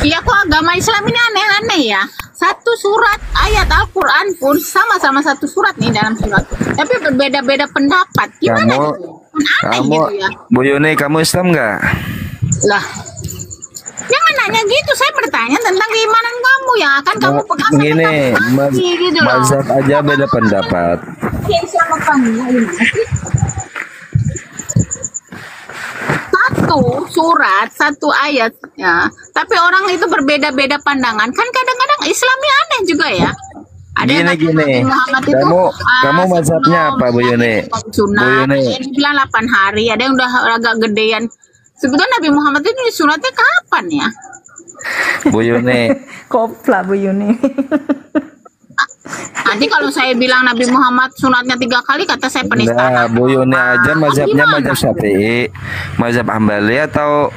Ya kok agama Islam ini aneh-aneh ya. Satu surat ayat Al-Quran pun sama-sama satu surat nih dalam surat. Tapi berbeda-beda pendapat. Gimana Kamu, gitu? Kan aneh kamu, gitu ya. Bu Yuni, kamu Islam nggak? Lah, jangan nanya gitu. Saya bertanya tentang keimanan kamu ya. Kan kamu pegang Begini, gitu loh. mazhab aja beda pendapat. Islam apa enggak? Satu surat, satu ayat ya. Tapi orang itu berbeda-beda pandangan. Kan kadang-kadang Islamnya aneh juga ya. Ada yang Gini, kata Nabi Muhammad itu kamu mazhabnya apa, Bu Yuni? Sunnah, Bu Yuni. ada yang bilang 8 hari, ada yang udah agak gedean. Sebetulnya Nabi Muhammad itu sunatnya kapan ya? Bu Yuni, Kopla Bu Yuni. Nanti kalau saya bilang Nabi Muhammad sunatnya 3 kali, kata saya penistaan. nah, Bu Yuni aja mazhabnya Gimana? mazhab Syafi'i, mazhab Hambali atau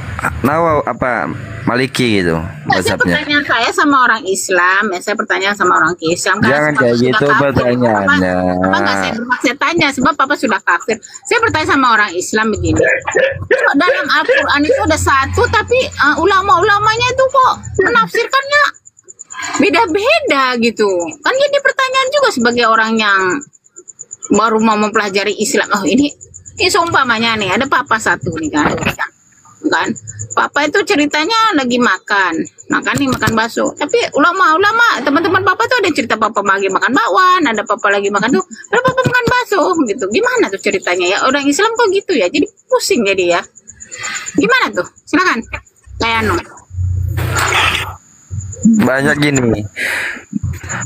apa Maliki gitu Saya mazhabnya. pertanyaan saya sama orang Islam, ya saya pertanyaan sama orang Islam. Karena Jangan Papa kayak sudah gitu kafir. pertanyaannya. Papa nggak saya bermaksud tanya, sebab Papa sudah kafir. Saya bertanya sama orang Islam begini. Kok dalam Al-Quran itu ada satu, tapi ulama-ulamanya itu kok menafsirkannya beda-beda gitu. Kan jadi pertanyaan juga sebagai orang yang baru mau mempelajari Islam. Oh ini seumpamanya nih, ada papa satu nih kan. Papa itu ceritanya lagi makan nih, makan bakso. Tapi ulama-ulama, teman-teman papa tuh ada cerita papa lagi makan bakwan, ada papa lagi makan tuh, ada papa makan bakso gitu. Gimana tuh ceritanya ya? Orang Islam kok gitu ya? Jadi pusing jadi ya. Gimana tuh? Silakan. Kayano. Banyak gini,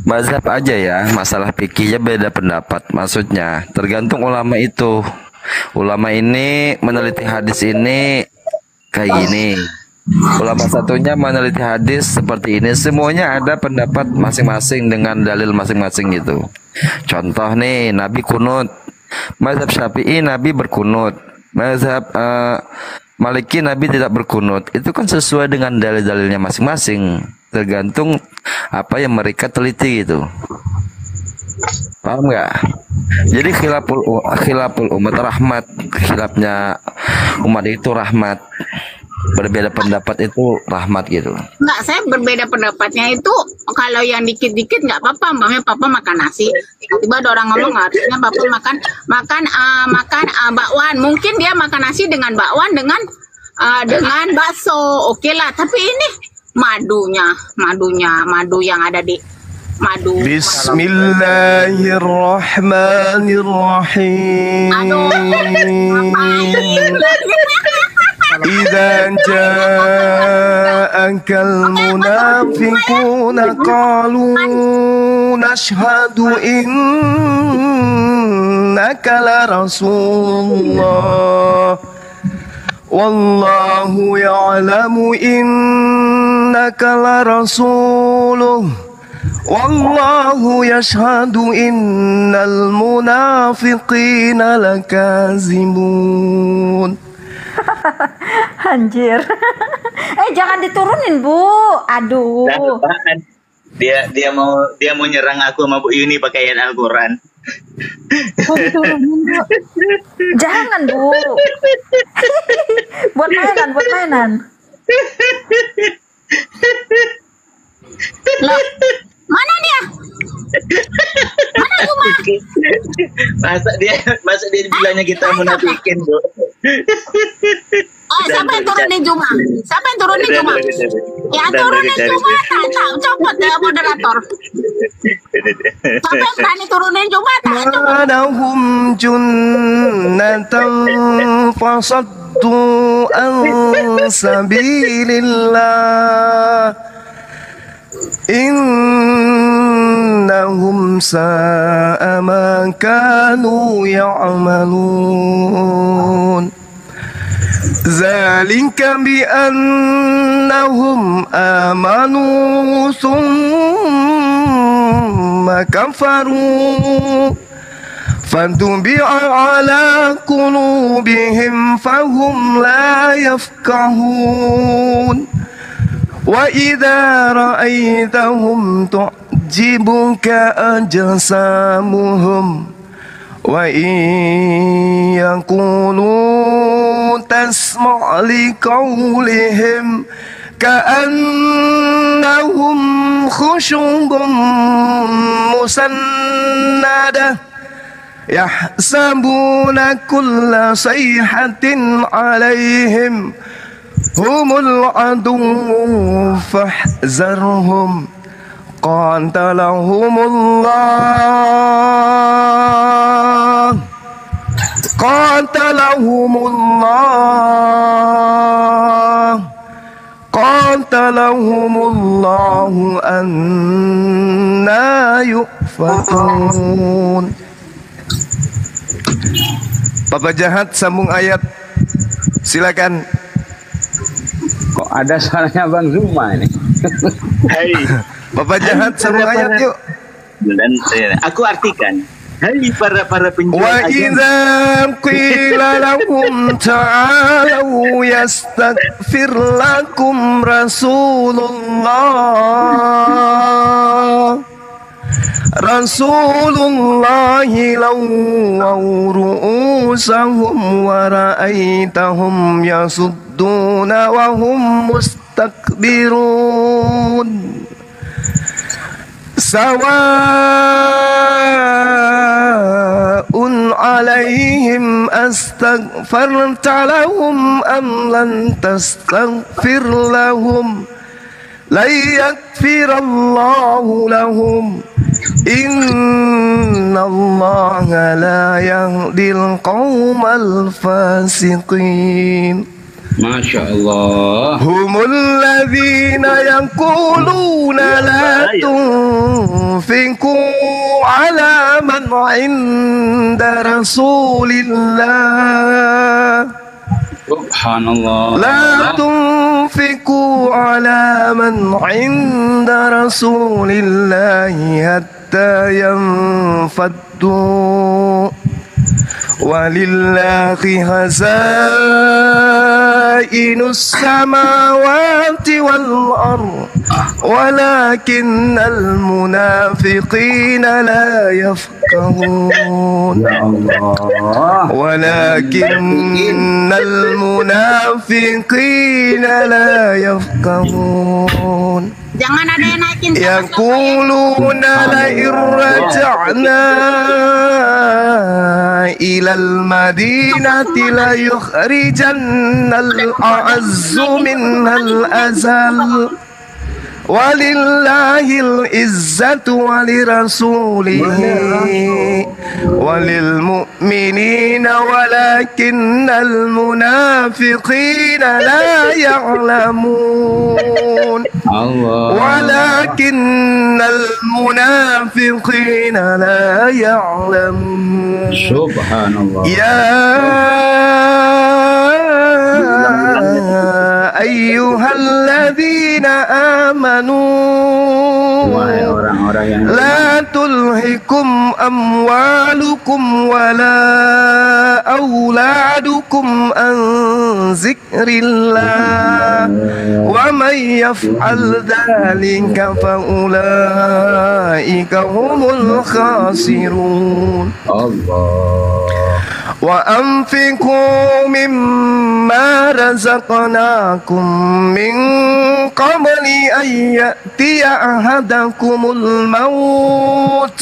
mazhab aja ya, masalah fikihnya beda pendapat. Maksudnya tergantung ulama itu. Ulama ini meneliti hadis ini kayak gini, ulama satunya meneliti hadis seperti ini. Semuanya ada pendapat masing-masing dengan dalil masing-masing gitu. Contoh nih, Nabi kunut. Mazhab Syafi'i Nabi berkunut. Mazhab Maliki Nabi tidak berkunut. Itu kan sesuai dengan dalil-dalilnya masing-masing. Tergantung apa yang mereka teliti gitu. Paham nggak? Jadi khilaful umat rahmat. Khilafnya umat itu rahmat. Berbeda pendapat itu rahmat gitu. Enggak, saya berbeda pendapatnya itu kalau yang dikit-dikit nggak apa-apa, umpamanya papa makan nasi, tiba-tiba ada orang ngomong harusnya papa makan bakwan. Mungkin dia makan nasi dengan bakwan dengan bakso. Oke lah, tapi ini madu yang ada di madu. Bismillahirrahmanirrahim. Aduh. إذا جاءك المنافقون قالوا نشهد إنك لرسول الله والله يعلم إنك لرسوله والله يشهد إن المنافقين لكاذبون. Anjir. Jangan diturunin, Bu. Aduh. Dia mau nyerang aku sama Bu Yuni pakai ayat Al-Qur'an. Oh, diturunin, Bu. Jangan, Bu. buat mainan. Loh, mana dia? Mana Juma? Masa dia bilangnya kita munafikin, Bu. Oh, siapa yang turunin Juma? Ya turunin Juma, tak copot ya moderator. Siapa yang berani turunin Juma? لهم جنة فصدوا عن سبيل الله إنهم ساء ما كانوا يعملون ذلك بأنهم آمنوا ثم كفروا فطبع على قلوبهم فهم لا يفقهون وإذا رأيتهم تعجبك أجسامهم وإن يقولوا تسمع لقولهم كأن لهم خشب مسندة يحسبون كل صيحة عليهم هم العدو فاحذرهم قاتلهم الله قاتلهم الله أنا يؤفكون. Papa Jahat sambung ayat, silakan. Kok ada suaranya Bang Zuma ini? Hai. Papa Jahat sambung ayat yuk. Dan aku artikan. Hai para penjual Wa idza qila lahum ta'alu yastaghfir lakum Rasulullah lawaw ru'usahum wa ra'aitahum yasudduna wa hum mustakbirun sawa'un 'alaihim astaghfarta lahum am lan tastaghfir lahum la yaghfirallahu lahum innallaha la yahdil qaumal fasiqin. Masya Allah. Humul ladzina yaquluna la tunfiqu ala man 'inda Rasulillah. Subhanallah. La tunfiqu ala man 'inda Rasulillah hatta yanfaddu. Walillahi khazainus samawati wal ardh walakinnal munafiqina la yafqahun. Ya Allah. Walakinnal munafiqina la yafqahun. Jangan ada yang naikin sama Yaquluna la irja'na ilal madinati la yukhrijannal a'azzu minhal azal. Walillahil izzatu walirasulihi walil mu'minina walakinnal munafiqina la ya'lamun. Allah. Walakinnal munafiqina la ya'lamun. Subhanallah. Ya ayyuhalladzina amanu Wahai orang-orang yang la tulhikum amwalukum wala auladukum an zikrillah wa man yaf'al dhalika fa ulaika humul khasirun. Allah. Wa anfiqu mimma razaqnakum min qabli an ya'tiya ahadakumul maut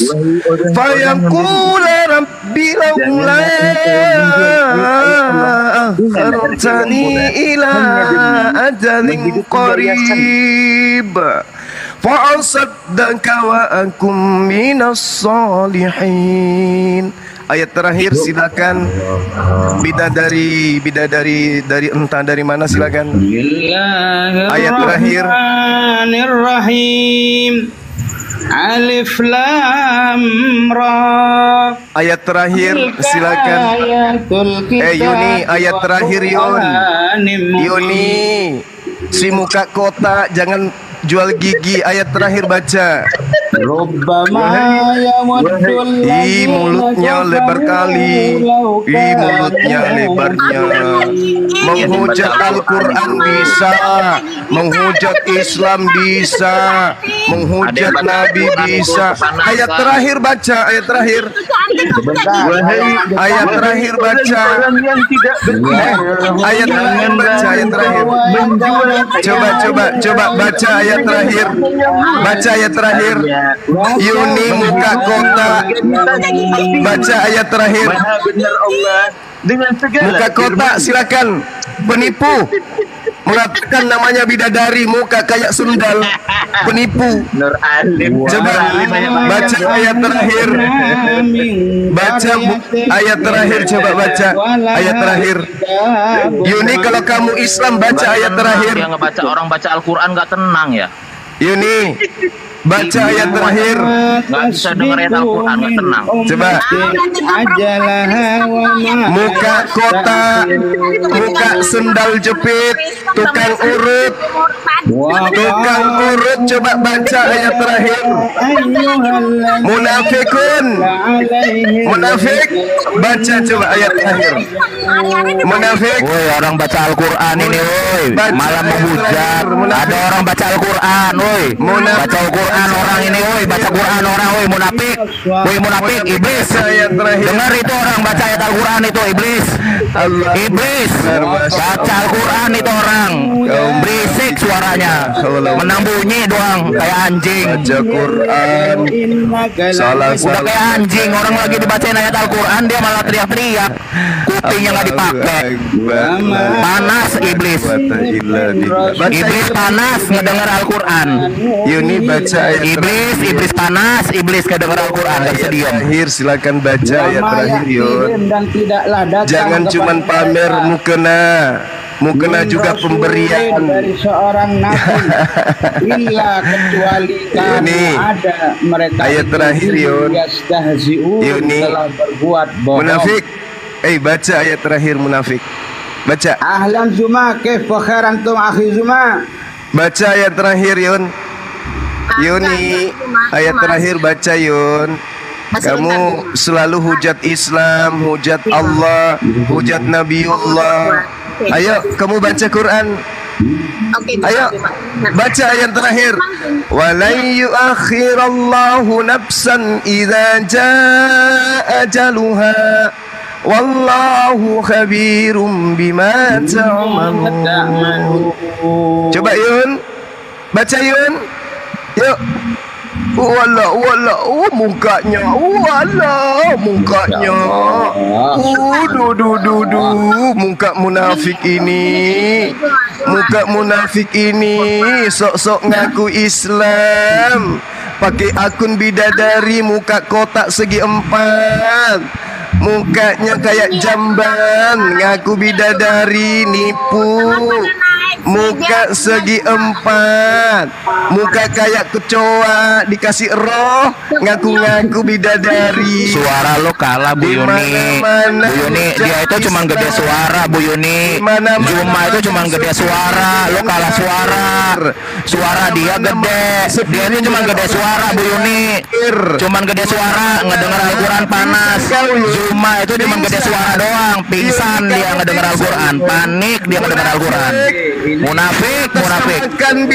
fayaqula rabbi lawla akhartani ila ajalin qarib fa asaddaka wa akum minas salihin. Ayat terakhir silakan. Bidadari dari entah dari mana silakan. Ayat terakhir. Bismillahirrahmanirrahim. Alif Lam Ra. Ayat terakhir silakan. Yuni, ayat terakhir Yuni. Si muka kota jangan jual gigi. Ayat terakhir baca. Rubbama yawaddul Ih, mulutnya lebar kali. Ih, mulutnya lebarnya. Menghujat Al-Quran bisa, menghujat Islam bisa, menghujat Nabi bisa. Ayat terakhir baca, ayat terakhir. Ayat terakhir baca. Ayat terakhir baca, ayat terakhir. Coba baca ayat terakhir. Baca ayat terakhir. Yuni muka kota. Baca ayat terakhir. Maha benar Allah dengan segala Muka kota silakan. Penipu. Mengatakan namanya bidadari, muka kayak sendal. Penipu. Nur Alim. Coba baca ayat terakhir. Baca ayat terakhir, coba baca ayat terakhir. Yuni, kalau kamu Islam baca ayat terakhir. Dia ngebaca orang baca Al-Quran nggak tenang ya. Yuni, baca ayat terakhir. Nggak bisa denger ayat Al-Quran nggak tenang. Coba. Muka kota, muka sendal jepit, tukang urut, tukang urut. Coba baca ayat terakhir. Munafikun, munafik. Baca coba ayat terakhir. Munafik. Woi, orang baca Al-Quran ini, woi, malah menghujat. Ada orang baca Al-Quran, woi, baca Al-Quran orang ini, woi, baca Quran orang, woi, munafik, woi, munafik, iblis. Dengar itu orang baca ayat Al-Quran itu, iblis, iblis, baca Al-Quran itu orang, berisik suaranya, menang bunyi doang, kayak anjing. Baca Quran. Salah Udah kayak anjing, orang lagi dibacain ayat Al-Quran dia malah teriak-teriak, kupingnya nggak dipakai. Panas iblis. Iblis panas ngedengar Al-Quran. Yuni baca ayat Iblis, iblis panas, iblis ngedengar Al-Quran. Gak bisa diam. terakhir. Silakan baca ayat terakhir Yun. dan tidaklah datang Jangan cuman pamer mukena. Mukena juga pemberian. dari seorang nabi illa kecuali Yuni, ada mereka ayat terakhir, Yun. Yuni, telah berbuat bohong. munafik. Baca ayat terakhir munafik. Baca. Ahlan Zuma, kaif khair antum akhi Zuma? Baca ayat terakhir Yun. Yuni, ayat terakhir baca Yun. Kamu selalu hujat Islam, hujat Allah, hujat Nabiullah. Ayo, kamu baca Quran. Ayo, baca ayat terakhir. Walan yuakhirallahu nafsan idza jaa ajaluha. Wallahu khabirum bima ta'malun. Coba Yun. Baca Yun. Yuk. Wala mukanya. Wala mukanya. Muka munafik ini. Muka munafik ini sok-sok ngaku Islam. Pakai akun bidadari, muka kotak segi empat. Mukanya kayak jamban, ngaku bidadari, nipu. Muka segi empat, muka kayak kecoa dikasih roh, ngaku-ngaku bidadari. Suara lo kalah Bu Yuni. Bu Yuni, dia itu cuma gede suara Bu Yuni. Juma itu cuma gede suara, lo kalah suara. Suara dia gede, dia itu cuma gede suara Bu Yuni. Cuman gede suara, ngedenger Al-Quran panas. Juma itu cuma gede suara doang, pingsan dia ngedenger Al-Quran, panik dia ngedenger Al-Quran. Munafik, munafik,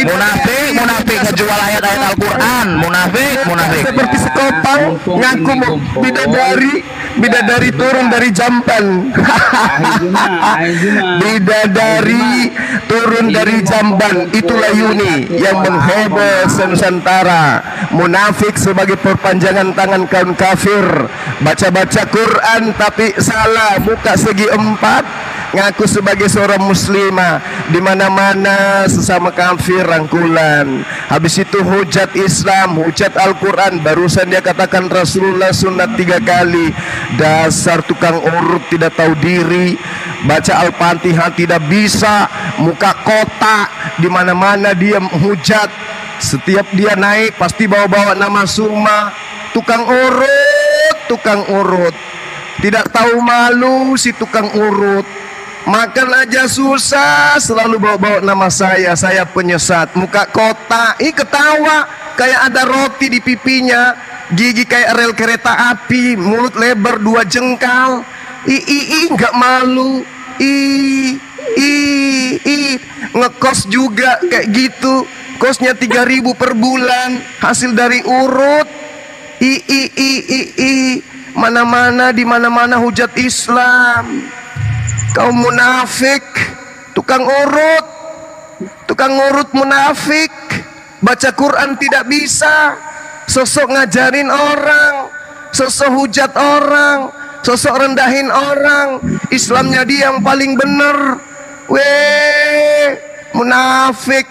munafik, munafik, ngejual ayat-ayat Al-Quran, munafik, munafik. Seperti sekopang ngaku bidadari turun dari jamban. Bidadari turun dari jamban, itulah Yuni yang mengheboh Nusantara. Munafik sebagai perpanjangan tangan kaum kafir. Baca-baca Quran tapi salah, muka segi empat, ngaku sebagai seorang muslimah, di mana-mana sesama kafir rangkulan. Habis itu hujat Islam, hujat Al-Quran. Barusan dia katakan Rasulullah sunat 3 kali. Dasar tukang urut tidak tahu diri. Baca Al-Fatihah tidak bisa, muka kotak, di mana-mana dia hujat. Setiap dia naik pasti bawa-bawa nama Suma. Tukang urut, tukang urut. Tidak tahu malu si tukang urut. Makan aja susah, selalu bawa-bawa nama saya penyesat. Muka kotak, ketawa kayak ada roti di pipinya, gigi kayak rel kereta api, mulut lebar 2 jengkal. Nggak malu. Ngekos juga kayak gitu, kosnya 3.000 per bulan, hasil dari urut. Mana-mana di mana-mana hujat Islam. Kau munafik, tukang urut munafik. Baca Quran tidak bisa, sosok ngajarin orang, sosok hujat orang, sosok rendahin orang. Islamnya dia yang paling benar. Munafik,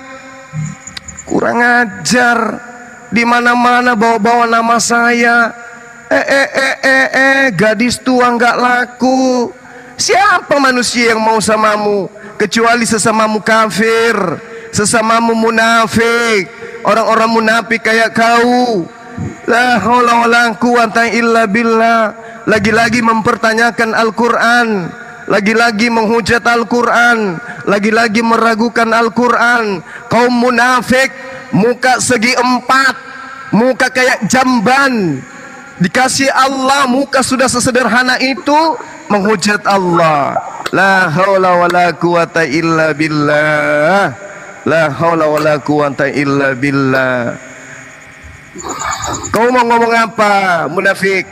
kurang ajar. Di mana-mana bawa-bawa nama saya. Gadis tua nggak laku. Siapa manusia yang mau samamu kecuali sesamamu kafir, sesamamu munafik, orang-orang munafik kayak kau. La haula wala quwata illa billah. Lagi-lagi mempertanyakan Al-Quran, lagi-lagi menghujat Al-Quran, lagi-lagi meragukan Al-Quran. Kaum munafik, muka segi 4, muka kayak jamban. Dikasih Allah muka sudah sesederhana itu, menghujat Allah. La haula wala quwata illa billah. La haula wala quwata illa billah. Kau mau ngomong apa, munafik?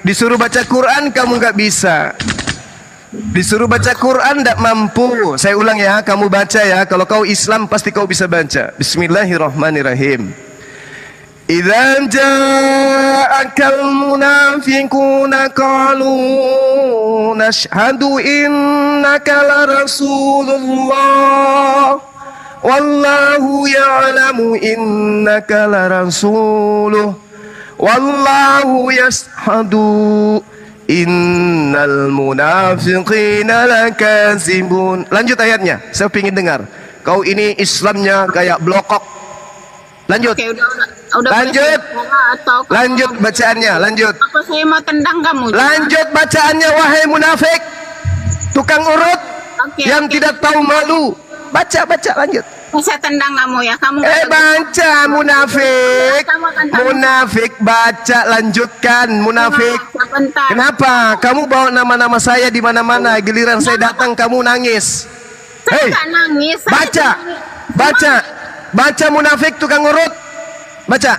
Disuruh baca Quran kamu nggak bisa. Disuruh baca Quran tidak mampu. Saya ulang ya, kamu baca ya. Kalau kau Islam pasti kau bisa baca. Bismillahirrahmanirrahim. Idza ja'akal munafiquna qalu nashhadu innaka la rasulullah wallahu ya'lamu innaka la rasuluh wallahu yashhadu innal munafiqina lakazibun. Lanjut ayatnya, saya ingin dengar. Kau ini Islamnya kayak blokok. Lanjut. Oke, udah lanjut. Lanjut bacaannya, lanjut. Apa saya mau tendang kamu? Lanjut bacaannya, wahai munafik, tukang urut yang tidak tahu malu. Baca, lanjut. Saya tendang kamu ya, kamu. Baca munafik. Munafik, baca, lanjutkan munafik. Kenapa? Kamu bawa nama-nama saya di mana-mana, giliran saya datang kamu nangis. Saya nggak nangis. Baca munafik tukang urut. Baca.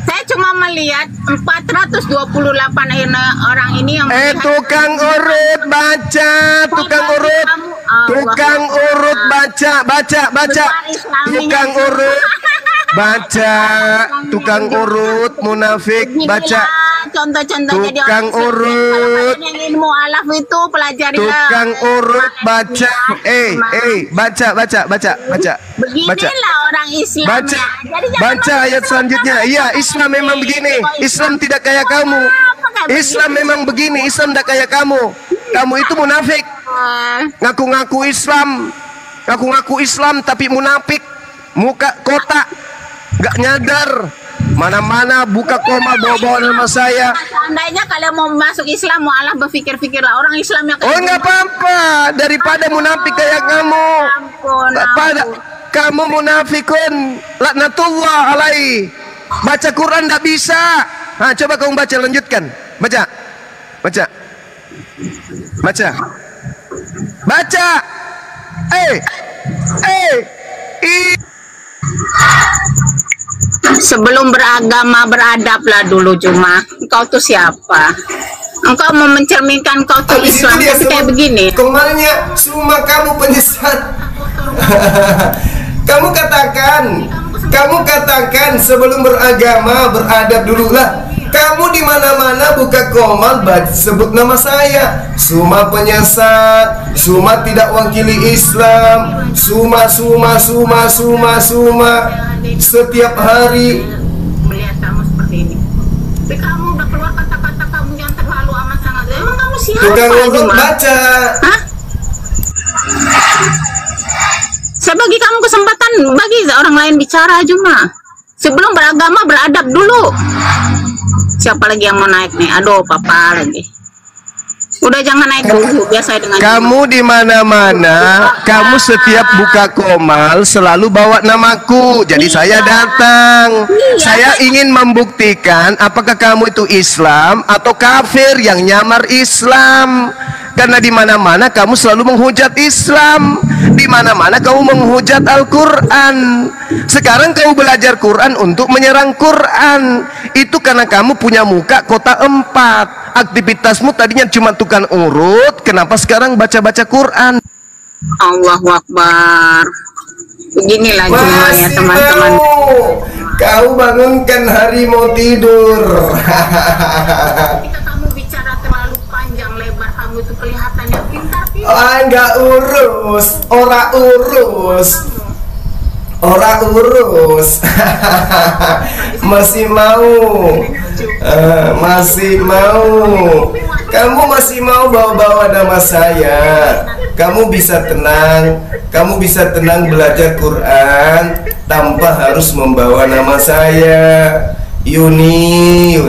Saya cuma melihat 428 orang ini yang tukang urut, baca, tukang urut. Tukang urut, baca. Tukang urut, baca. Tukang urut, munafik, baca. Contoh-contohnya tukang urut. Yang ilmu alaf itu pelajari. Tukang urut, baca. Baca. Beginilah orang Islam. Baca ayat selanjutnya. Iya, Islam memang begini. Islam tidak kayak kamu. Islam memang begini. Islam tidak kayak kamu. Kamu itu munafik. Ngaku-ngaku Islam tapi munafik. Muka kotak, nggak nyadar. Mana-mana buka koma bawa-bawa nama saya. Seandainya kalian mau masuk Islam, mau Allah berpikir-pikirlah orang Islam yang nggak apa-apa daripada munafik kayak kamu. Kamu munafikun, laknatullah alaihi. Baca Quran nggak bisa. Coba kamu baca, lanjutkan. Baca. Sebelum beragama beradablah dulu. Cuma engkau tuh siapa? Engkau mau mencerminkan kau tuh Islam tapi kayak begini. Kemarinnya semua kamu penyesat. Kamu katakan sebelum beragama beradab dulu lah. Kamu di mana-mana buka komal sebut nama saya. Suma penyesat, Suma tidak wakili Islam, Suma. Setiap hari melihat kamu seperti ini. Tapi kamu udah keluar kata-kata kamu yang terlalu amat sangat. Emang kamu siapa? Tukang urut, baca. Saya bagi kamu kesempatan bagi orang lain bicara cuma. Sebelum beragama beradab dulu. Siapa lagi yang mau naik nih? Aduh, papa lagi. Udah jangan naik dulu, biasa dengan Kamu di mana-mana, kamu setiap buka komal selalu bawa namaku. Jadi saya datang. Saya ingin membuktikan apakah kamu itu Islam atau kafir yang nyamar Islam. Karena di mana-mana kamu selalu menghujat Islam, di mana-mana kamu menghujat Al-Qur'an. Sekarang kamu belajar Quran untuk menyerang Quran. Itu karena kamu punya muka kota 4. Aktivitasmu tadinya cuma tukang urut, kenapa sekarang baca-baca Quran? Allahu Akbar. Beginilah semuanya teman-teman. Kau bangunkan harimau tidur. Ketika kamu bicara terlalu panjang lebar, kamu itu kelihatannya pintar. Enggak urus, ora urus. Ora urus. Masih mau. Masih mau. Kamu masih mau bawa-bawa nama saya. Kamu bisa tenang. Kamu bisa tenang belajar Quran tanpa harus membawa nama saya. Yuni.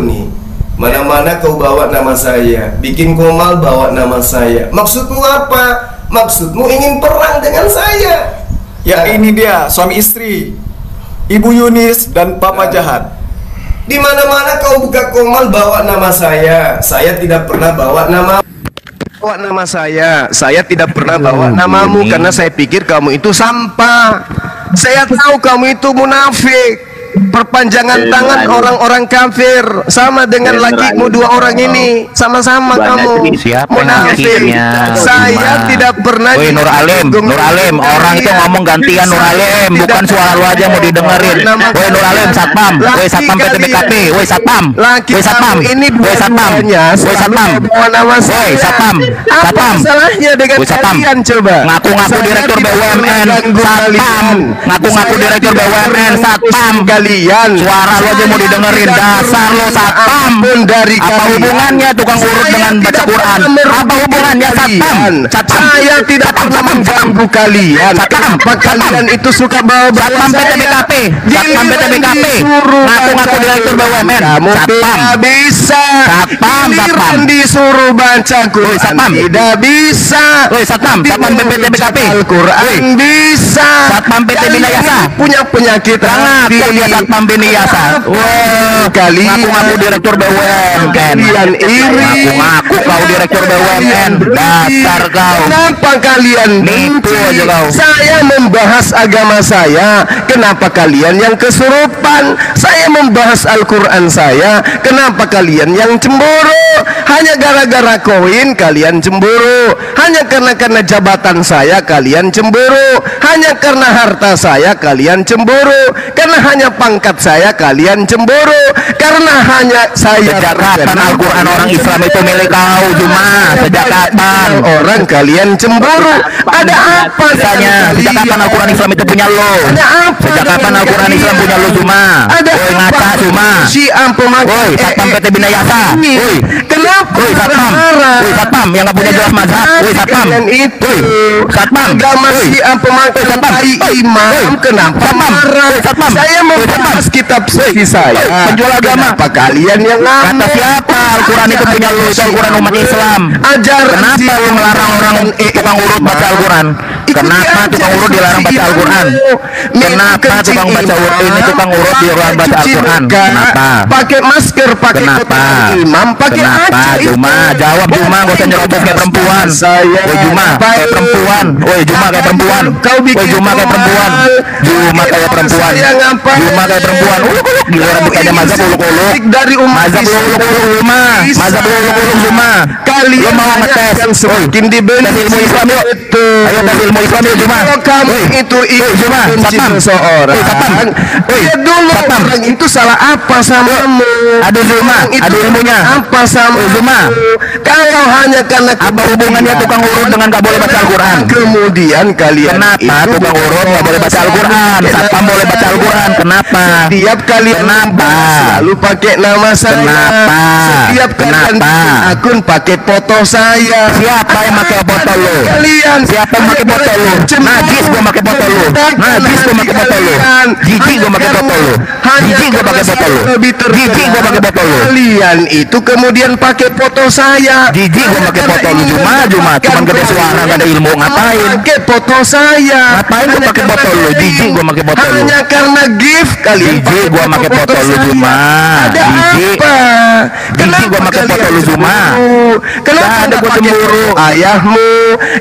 Mana-mana kau bawa nama saya. Bikin komal bawa nama saya. Maksudmu apa? Maksudmu ingin perang dengan saya? Ya ini dia suami istri, Ibu Yunis dan Papa Jahat. Di mana-mana kau buka komal bawa nama saya. Saya tidak pernah bawa nama saya. Saya tidak pernah bawa namamu karena saya pikir kamu itu sampah. Saya tahu kamu itu munafik. Perpanjangan tangan orang-orang kafir, sama dengan lakimu 2 orang ini, sama-sama kamu munafik. Saya tidak pernah. Woi Nur Alim, orang itu ngomong gantian Nur Alim, bukan suara lu aja mau didengerin. Woi Nur Alim, satpam, woi satpam PTBKP, woi satpam, woi satpam, woi satpam, woi satpam, woi satpam, salahnya dengan kalian coba? Ngaku-ngaku direktur BUMN, satpam, ngaku-ngaku direktur BUMN, satpam. Kalian suara lo aja mau didengerin, dasar lo satpam. Dari apa hubungannya tukang urut dengan baca Quran? Apa hubungannya satpam? Saya tidak pernah mengganggu kalian. Kenapa kalian itu suka bawa satpam PTBKP? Satpam PTBKP ngaku-ngaku direktur BUMN. Satpam bisa. Satpam disuruh baca Quran tidak bisa. Satpam PTBKP Al-Quran bisa. Satpam PT Binayasa punya penyakit hati. Satpam Binayasa. Wah, ngaku-ngaku direktur BUMN. Kalian iri. Ngaku kau direktur BUMN. Dasar kau. Kenapa kalian nipu aja kau? Saya membahas agama saya. Kenapa kalian yang kesurupan? Saya membahas Al-Quran saya. Kenapa kalian yang cemburu? Hanya gara-gara koin kalian cemburu. Hanya karena jabatan saya kalian cemburu. Hanya karena harta saya kalian cemburu. Karena hanya pangkat saya kalian cemburu. Karena hanya saya. Sejak kapan Al-Quran orang Islam itu milik kau Juma? Sejak kapan orang kalian cemburu? Ada apa misalnya? Sejak kapan Al-Quran Islam itu punya lo? Sejak kapan Al-Quran Islam punya lo Juma? Woi ngaca Juma. Woi satpam PT Binayasa. Woi kenapa? Woi satpam yang nggak punya jelas mazhab. Woi satpam. Woi satpam. Agama Syiah pemakai imam. Kenapa marah? Saya membahas kitab suci saya. Penjual agama. Kenapa kalian yang kata siapa Al-Quran itu punya lu? Al-Quran umat Islam. Kenapa lu melarang orang tukang urut baca Al-Quran? Kenapa tukang urut dilarang baca Al-Quran? Kenapa tukang baca urut ini tukang urut dilarang baca Al-Quran? Kenapa? Pakai masker, pakai imam, pakai Juma, jawab Juma, gak usah nyerobos kayak perempuan. Woi Juma, kayak perempuan. Woi Juma kayak perempuan. Woi Juma kayak perempuan. Juma kayak perempuan. Juma kayak perempuan. Gila rambutnya mazhab uluk-uluk. Mazhab uluk-uluk Juma. Mazhab uluk-uluk Juma. Lu mau ngetes? Semakin dibenci ilmu Islam yuk. Ayo tes ilmu Islam yuk Juma. Kalau kamu itu Juma, satpam seseorang. Dulu orang itu salah apa samamu? Aduh Juma, aduh ilmunya. Apa sama Juma? Kalau hanya karena apa hubungannya tukang urut dengan gak boleh baca Al-Quran? Kemudian kalian kenapa tukang urut gak boleh baca Al-Quran? Satpam boleh baca Al-Quran. Kenapa? Tiap kali Kenapa? Selalu pakai nama saya. Kenapa? Setiap kalian bikin akun pakai foto saya. Siapa yang pakai foto lu? Kalian. Siapa yang pakai foto lu? Najis gua pakai foto lu. Najis gua pakai foto lu. Jijik gua pakai foto lu. Jijik gua pakai foto lu. Jijik gua pakai foto lu. Kalian itu kemudian pakai foto saya. Jijik gua pakai foto lu. Cuma cuman gede suara gak ada ilmu. Ngapain? Pakai foto saya. Ngapain gua pakai foto lu? Jijik gua pakai foto lu. Hanya karena gift kalian. Jijik gua pakai foto lu cuma. Ada Jijik. apa? Jijik gua pakai foto lu cuma. Kenapa Ada gua pakai cemburu. foto ayahmu?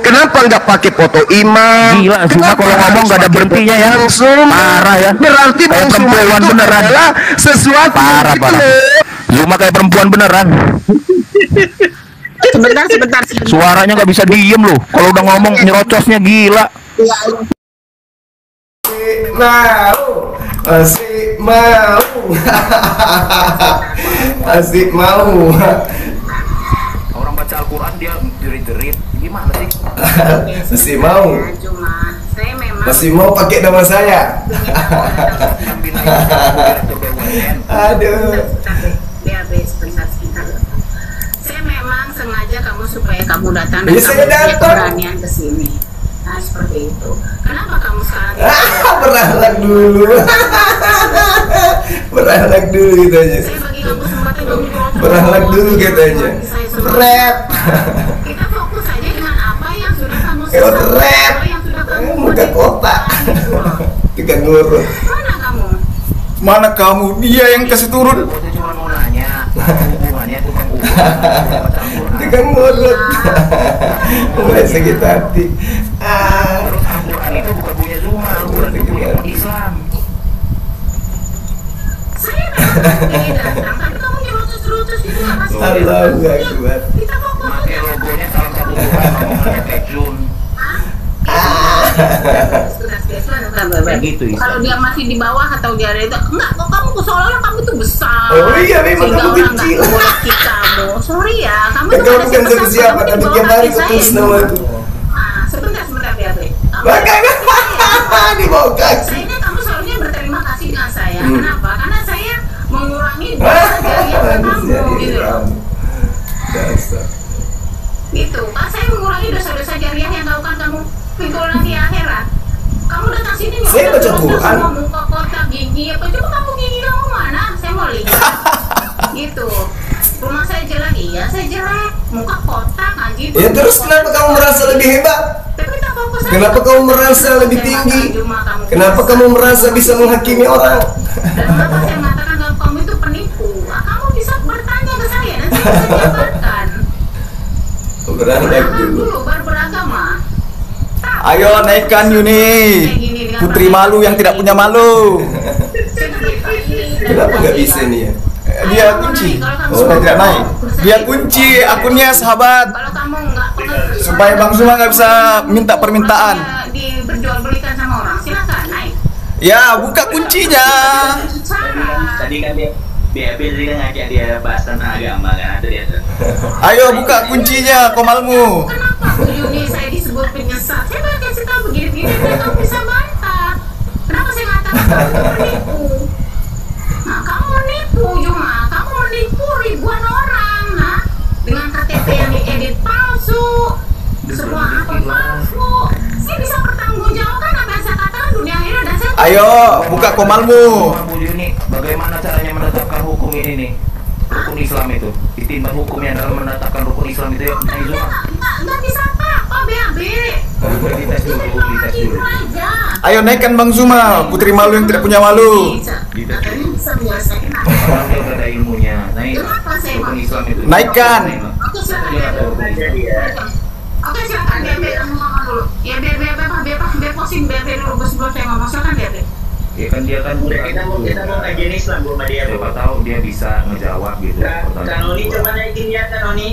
Kenapa nggak pakai foto imam? Gila, cuma Kenapa kalau ngomong harus gak ada pakai berhentinya ya. foto Suma? Parah ya. Berarti Kayak Bang Suma perempuan itu beneran. adalah sesuatu Parah, yang parah. gitu. Zuma kayak perempuan beneran. Sebentar. Suaranya nggak bisa diem loh. Kalau udah ngomong nyerocosnya gila. Masih mau masih mau Orang baca Al-Quran dia jerit-jerit. Gimana sih? masih mau Cuma saya memang masih mau pakai nama saya. Aduh. sebentar. Saya memang sengaja kamu supaya kamu datang dan Ya, kamu saya punya datang. keberanian ke sini. Nah, seperti itu. Kenapa kamu sekarang Berahlak dulu. Berahlak dulu gitu aja. saya bagi kamu kesempatan kamu ngobrol. Berahlak dulu gitu aja. Saya semua. Rap. Kita fokus saja dengan apa yang sudah kamu Kayak selesaikan, rap. apa yang sudah kamu Muka kotak. Gitu loh. Tukang ngurut. Mana kamu? Mana kamu? Dia yang kasih turun. Saya cuma mau nanya hubungannya tukang Tukang ngurut. Mulai sakit hati. Al-Quran itu bukan punya Zuma, Al-Quran itu punya umat Islam. Saya memang ingin datang, tapi kamu nyerotos-nyerotos gitu nggak kasih Allahu Akbar. Kita fokus Pakai aja. logonya salah satu Tuhan, namanya Tejun. Kayak gitu Islam. Kalau dia masih di bawah atau dia ada itu enggak kok kamu seolah-olah kamu tuh besar. Oh iya, memang sehingga kamu orang kecil. nggak mengerti kamu. Sorry ya, kamu Kan tuh kamu pada bukan siapa siapa, kamu di tapi bawah tiap hari kaki saya ketus ini. namaku. Sebentar Bebe. Makanya di bawah kaki. Saya ini kamu seharusnya berterima kasih dengan saya. Hmm. Kenapa? Karena saya mengurangi dosa jariah ke kamu gitu loh. Dasar. Gitu. Kan saya mengurangi dosa-dosa jariah yang lakukan kamu pikul nanti akhirat. Kamu datang sini nggak Saya usah baca terus Quran. semua muka kotak gigi apa coba kamu gigi kamu mana? Saya mau lihat. Gitu. Rumah saya jelek iya, saya jelek. Muka kotak ngaji. Ya terus kenapa kamu merasa lebih hebat? Tapi kita fokus aja. Kenapa kamu merasa lebih tinggi? Kenapa kamu merasa bisa menghakimi orang? Dan kenapa saya mengatakan kalau kamu itu penipu? Kamu bisa bertanya ke saya dan saya bisa jabarkan. Beranak dulu. Dulu baru beragama. Ayo naikkan Yuni. Putri malu yang tidak punya malu. Kenapa nggak bisa nih ya? Dia kunci supaya tidak naik. Dia kunci akunnya sahabat Kalau kamu nggak pengerti, supaya Bang Zuma nggak bisa minta permintaan. diperjualbelikan sama orang, silakan naik. Ya buka kuncinya. Tadi kan dia BAB tadi kan ngajak dia bahas tentang agama kan atau dia tuh. Ayo buka kuncinya komalmu. Kenapa Bu Yuni saya disebut penyesat? Saya baru kasih tahu begini-begini dan kamu bisa bantah. Kenapa saya mengatakan kamu itu penipu? Nah, kamu menipu Juma, kamu menipu ribuan orang, nah, dengan KTP yang diedit palsu, semua apa palsu. Saya bisa pertanggungjawabkan apa yang saya katakan dunia akhirat dan saya. Ayo buka komalmu. Bu Yuni, bagaimana caranya menetapkan hukum ini nih? Rukun Islam itu, ditimbang hukumnya dalam menetapkan rukun Islam itu ya, Nay Zuma. Nggak bisa apa-apa, BAB. Dites dulu, dites dulu. Aja. Ayo naikkan Bang Zuma, putri malu yang tidak punya malu. Katanya bisa menyelesaikan apa? Orang dia udah ada ilmunya. Naik Kenapa saya rukun Islam itu. Naikkan. Oke silakan BAB. Oke silakan BAB kamu ngomong dulu. Ya BAB posting BAB dulu sebelum saya ngomong, silakan BAB. Ya kan dia kan Udah kita mau kajian Islam Bu sama dia. siapa tahu dia bisa ngejawab gitu Kanoni coba naikin dia Kanoni.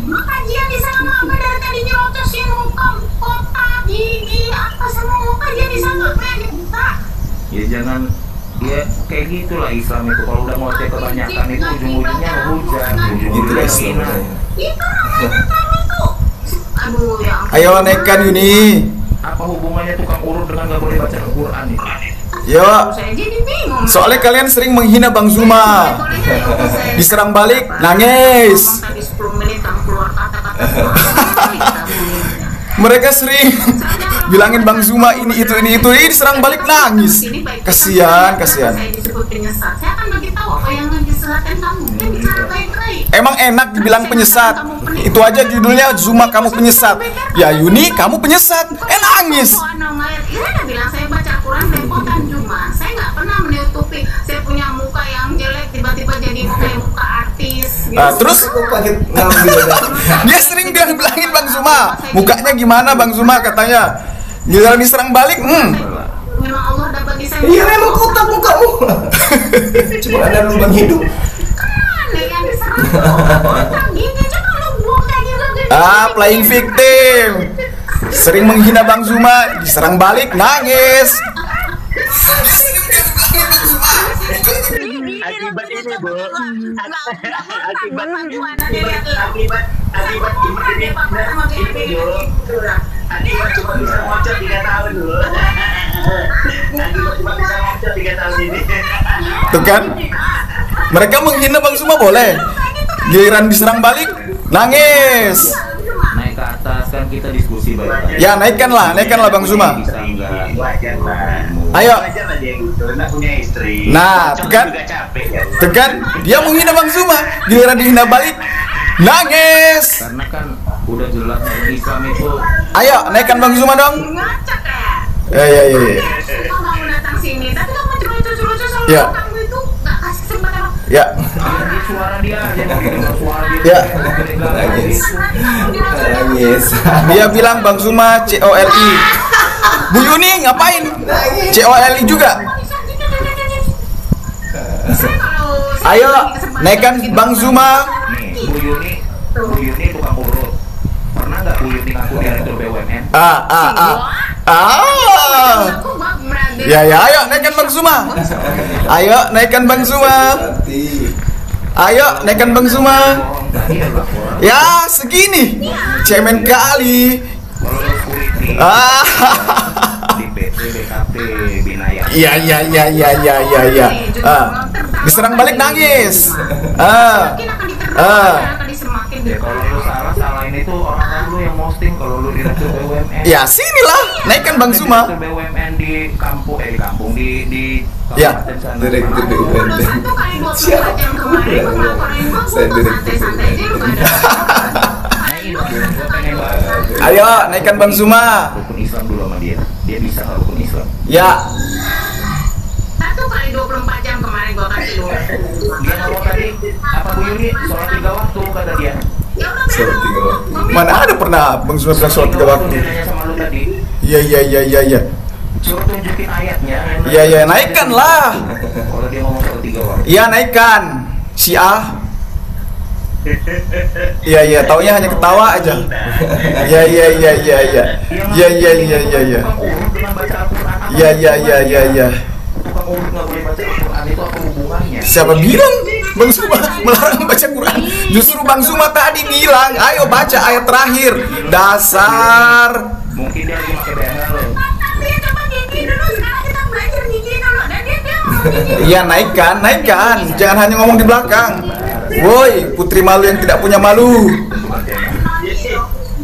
Mak kajian di sana apa dari tadi nyerotosin muka kotak gigi apa semua mau kajian di sana apa yang dibuka? ya jangan ya kayak gitulah Islam itu kalau udah ngoceh kebanyakan itu ujung-ujungnya hujan Itulah ujung-ujungnya Islam. hina. Itu namanya kamu tuh. Aduh ya. Ayo naikkan Yuni. Apa hubungannya tukang urut dengan nggak boleh baca Al-Quran nih? Yo, Saya jadi bingung. soalnya kalian sering menghina Bang Zuma. Diserang balik, nangis. Tadi 10 menit kamu keluar kata-kata semua. Mereka sering bilangin Bang Zuma ini itu, diserang balik nangis. Kasihan. Saya disebut penyesat. Saya akan bagi tahu apa yang disesatkan kamu. Dia bicara baik-baik. Emang enak dibilang penyesat. Itu aja judulnya, Zuma kamu penyesat. Ya Yuni kamu penyesat. Nangis. Irena bilang saya baca Quran belepotan cuma. Saya nggak pernah menutupi saya punya muka yang jelek tiba-tiba jadi kayak muka artis. Gitu. Nah, terus dia sering bilangin Bang Zuma, mukanya gimana Bang Zuma katanya. Giliran diserang balik, Memang Allah dapat desain. Iya memang kotak mukamu. Cuma ada lubang hidung. Kan yang diserang kotak gini coba lu buang kayak gitu. Playing victim. Sering menghina Bang Zuma, diserang balik nangis. Akibat ini Bu, akibat cuma ini akibat cuma bisa ngocor 3 tahun dulu. Akibat cuma bisa ngocor 3 tahun ini. Tuh kan? Mereka menghina Bang Zuma boleh. Giliran diserang balik nangis. Naik ke atas kan kita diskusi baik-baik. Ya naikkanlah Bang Zuma. Bisa enggak? Wajar lah. Ayo. Wajar lah dia gitu, karena punya istri. Nah, tuh kan? Juga capek ya. Tuh kan? Dia menghina Bang Zuma, giliran dihina balik nangis. Karena kan udah jelas Islam itu. Ayo naikkan Bang Zuma dong. Ngacak ya. Ya. Kamu mau datang sini, tapi kamu lucu-lucu sama Ya. kamu itu nggak kasih kesempatan. Ya. Jadi suara dia suara dia. Ya. Nangis. Nangis. Dia bilang Bang Zuma COLI. Bu Yuni ngapain? COLI juga. Ayo naikkan Bang Zuma. Nih, Bu Yuni tukang urut. Pernah nggak Bu Yuni ngaku direktur BUMN? Ya, ayo naikkan Bang Zuma. Ayo naikkan Bang Zuma. Ayo naikkan Bang Zuma. Ya segini. Cemen kali. Di PT BKP Binaya. Iya. Diserang balik nangis. Ya kalau lu salahin itu orang lu yang posting kalau lu direktur BUMN. Ya sinilah naikkan Bang Zuma. Direktur BUMN di kampung di Ya, kabupaten sana. Direktur BUMN. Saya direktur. Ayo naikkan Bang Zuma. Rukun Islam dulu sama dia. Dia bisa nggak rukun Islam? Ya. 1 kali 24 jam kemarin gua kasih lu. Dia ngomong tadi apa Bu Yuni sholat 3 waktu kata dia. Ya udah Sholat 3 waktu. Mana ada pernah Bang Zuma bilang sholat 3 waktu. Dia nanya sama lu tadi. Iya. Suruh tunjukin ayatnya. Iya, naikkan lah. Kalau dia ngomong sholat 3 waktu. Iya, naikkan. Syiah. Iya, taunya hanya ketawa aja. Iya. Iya. Tukang urut nggak boleh baca Al-Quran itu apa hubungannya? Siapa bilang Bang Zuma melarang baca Quran? Justru Bang Zuma tadi bilang, ayo baca ayat terakhir. Dasar. Mungkin dia lagi pakai banner loh. dia coba gigi dulu, sekarang kita belajar gigi dulu. Dan dia mau gigi. Iya, naikkan. Jangan hanya ngomong di belakang. Woi, putri malu yang tidak punya malu.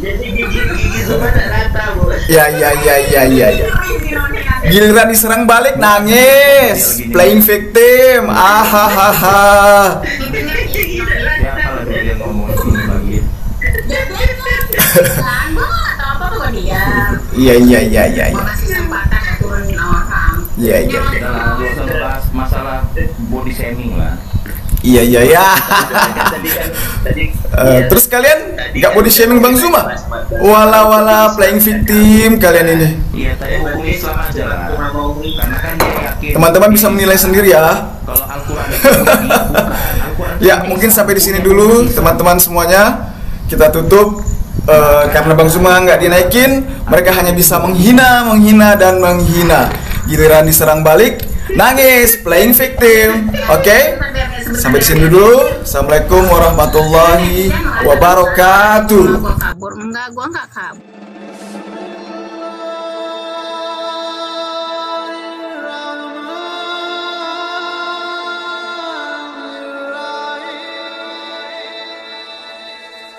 Jadi gigi semua tak rata Bu. Ya. Giliran diserang balik nangis. Playing victim. Ahahaha. Ya kalau dia ngomong ini lagi. Gua nggak tahu apa gua diam. Iya. Gua kasih kesempatan ya turunin orang. Iya. Udah lah, gak usah bahas masalah body shaming lah. Iya. Tadi Terus kalian nggak body shaming Bang Zuma? Wala playing victim kalian ini. Iya, tadi hukum Islam aja lah. Karena kan dia yakin. Teman-teman bisa menilai sendiri ya. Kalau Al-Quran itu bukan Al-Quran. Ya, mungkin sampai di sini dulu teman-teman semuanya. Kita tutup karena Bang Zuma nggak dinaikin, mereka hanya bisa menghina. Giliran diserang balik, nangis, playing victim. Oke? Sampai di sini dulu. Assalamualaikum warahmatullahi wabarakatuh. Gua kabur, enggak, gua nggak kabur.